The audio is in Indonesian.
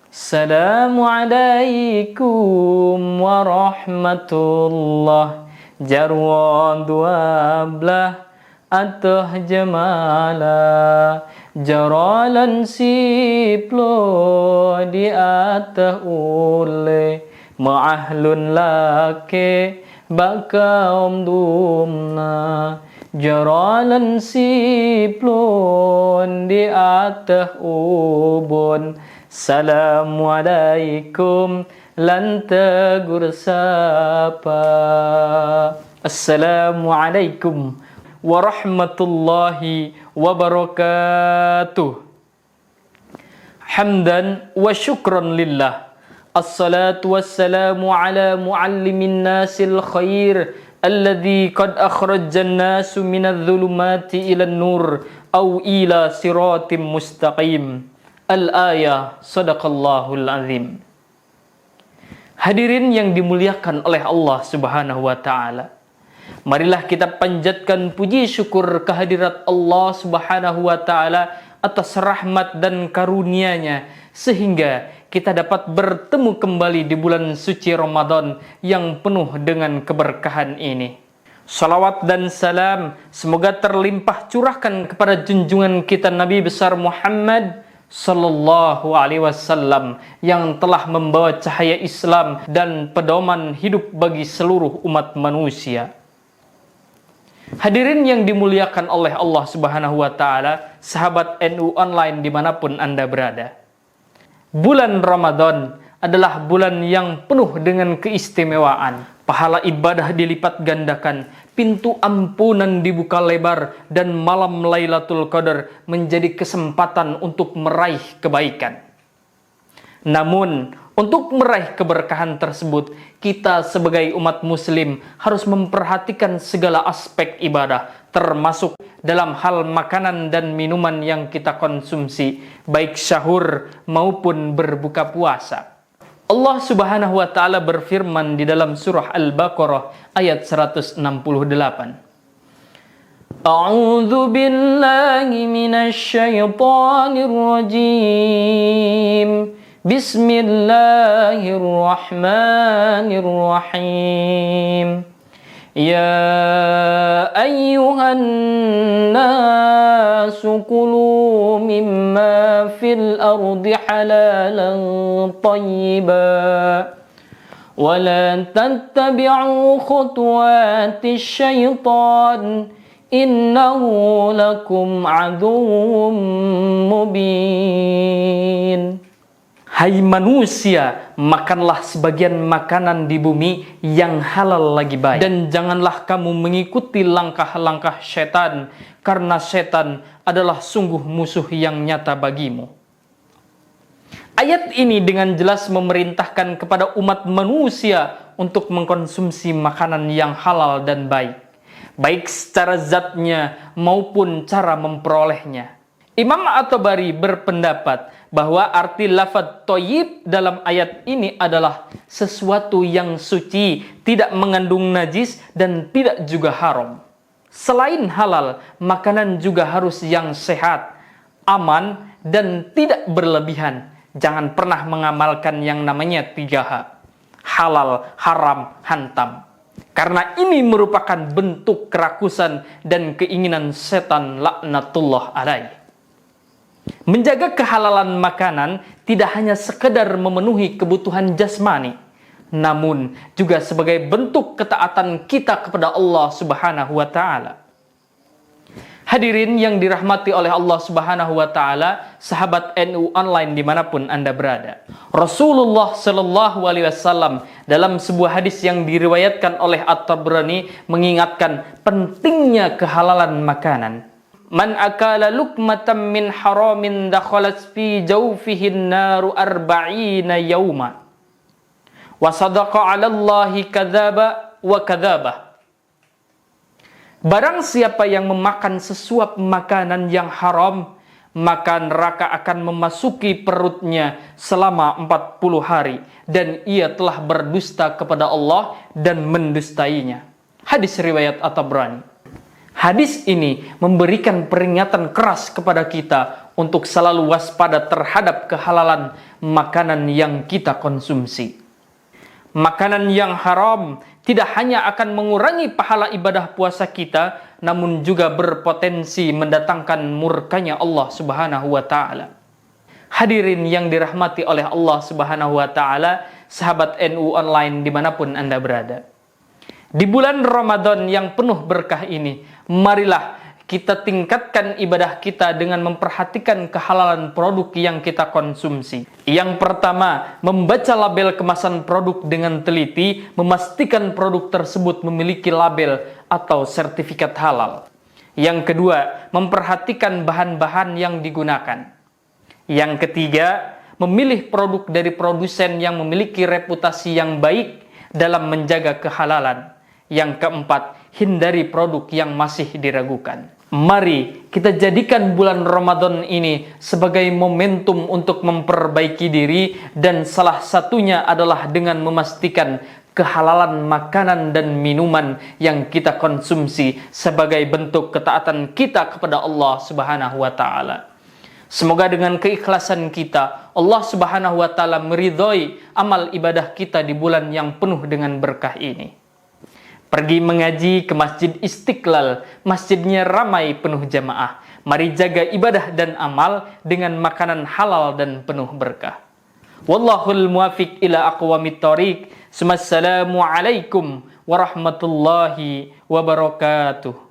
Assalamualaikum warahmatullah. Jarwa dua belah atah jamala. Jaralan siplo di atah ule. Ma'ahlun lake bakaum dumna. Jaralan siplon di atah ubun. Assalamualaikum lan tegur sapa. Assalamualaikum warahmatullahi wabarakatuh. Hamdan wa syukran lillah. Assalatu wassalamu ala muallimin nasil khair alladhi qad akhrajan nasu minadh dhulumati ilan nur aw ila siratim mustaqim. Al-ayah, sadaqallahul azim. Hadirin yang dimuliakan oleh Allah Subhanahu wa ta'ala, marilah kita panjatkan puji syukur kehadirat Allah Subhanahu wa ta'ala atas rahmat dan karunia-Nya, sehingga kita dapat bertemu kembali di bulan suci Ramadan yang penuh dengan keberkahan ini. Salawat dan salam semoga terlimpah curahkan kepada junjungan kita Nabi besar Muhammad Sallallahu alaihi wasallam yang telah membawa cahaya Islam dan pedoman hidup bagi seluruh umat manusia. Hadirin yang dimuliakan oleh Allah Subhanahu wa ta'ala, sahabat NU online dimanapun Anda berada. Bulan Ramadan adalah bulan yang penuh dengan keistimewaan. Pahala ibadah dilipat gandakan, pintu ampunan dibuka lebar, dan malam Lailatul Qadar menjadi kesempatan untuk meraih kebaikan. Namun, untuk meraih keberkahan tersebut, kita sebagai umat muslim harus memperhatikan segala aspek ibadah, termasuk dalam hal makanan dan minuman yang kita konsumsi, baik sahur maupun berbuka puasa. Allah Subhanahu wa ta'ala berfirman di dalam surah Al-Baqarah ayat 168. A'udzu billahi minasy syaithanir rajim. Bismillahirrahmanirrahim. Ya ayyuhan nasu kulu mimma fil ardi halalan tayyiban wa la tattabi'u khutuwatis syaitan innahu lakum aduwwum mubin. Hai manusia, makanlah sebagian makanan di bumi yang halal lagi baik. Dan janganlah kamu mengikuti langkah-langkah setan, karena setan adalah sungguh musuh yang nyata bagimu. Ayat ini dengan jelas memerintahkan kepada umat manusia untuk mengkonsumsi makanan yang halal dan baik, baik secara zatnya maupun cara memperolehnya. Imam At-Tabari berpendapat bahwa arti lafaz thayyib dalam ayat ini adalah sesuatu yang suci, tidak mengandung najis dan tidak juga haram. Selain halal, makanan juga harus yang sehat, aman, dan tidak berlebihan. Jangan pernah mengamalkan yang namanya 3H. Halal, haram, hantam. Karena ini merupakan bentuk kerakusan dan keinginan setan laknatullah alaih. Menjaga kehalalan makanan tidak hanya sekedar memenuhi kebutuhan jasmani, namun juga sebagai bentuk ketaatan kita kepada Allah Subhanahu wa ta'ala. Hadirin yang dirahmati oleh Allah Subhanahu wa ta'ala, sahabat NU online dimanapun Anda berada. Rasulullah Shallallahu alaihi wasallam dalam sebuah hadis yang diriwayatkan oleh At-Tabrani mengingatkan pentingnya kehalalan makanan. Man akala lukmatan min haramin dakhalat fi jawfihin naru arba'ina yawma wa sadaqa 'ala Allahi kadzaba wa kadzaba. Barang siapa yang memakan sesuap makanan yang haram, maka neraka akan memasuki perutnya selama 40 hari dan ia telah berdusta kepada Allah dan mendustainya. Hadis riwayat At-Tabrani. Hadis ini memberikan peringatan keras kepada kita untuk selalu waspada terhadap kehalalan makanan yang kita konsumsi. Makanan yang haram tidak hanya akan mengurangi pahala ibadah puasa kita, namun juga berpotensi mendatangkan murkanya Allah Subhanahu wa Ta'ala. Hadirin yang dirahmati oleh Allah Subhanahu wa Ta'ala, sahabat NU Online dimanapun Anda berada. Di bulan Ramadan yang penuh berkah ini, marilah kita tingkatkan ibadah kita dengan memperhatikan kehalalan produk yang kita konsumsi. Yang pertama, membaca label kemasan produk dengan teliti, memastikan produk tersebut memiliki label atau sertifikat halal. Yang kedua, memperhatikan bahan-bahan yang digunakan. Yang ketiga, memilih produk dari produsen yang memiliki reputasi yang baik dalam menjaga kehalalan. Yang keempat, hindari produk yang masih diragukan. Mari kita jadikan bulan Ramadan ini sebagai momentum untuk memperbaiki diri, dan salah satunya adalah dengan memastikan kehalalan makanan dan minuman yang kita konsumsi sebagai bentuk ketaatan kita kepada Allah Subhanahu wa Ta'ala. Semoga dengan keikhlasan kita, Allah Subhanahu wa Ta'ala meridhoi amal ibadah kita di bulan yang penuh dengan berkah ini. Pergi mengaji ke Masjid Istiqlal, masjidnya ramai penuh jamaah. Mari jaga ibadah dan amal dengan makanan halal dan penuh berkah. Wallahul muwafiq ila aqwamit thoriq. Assalamualaikum warahmatullahi wabarakatuh.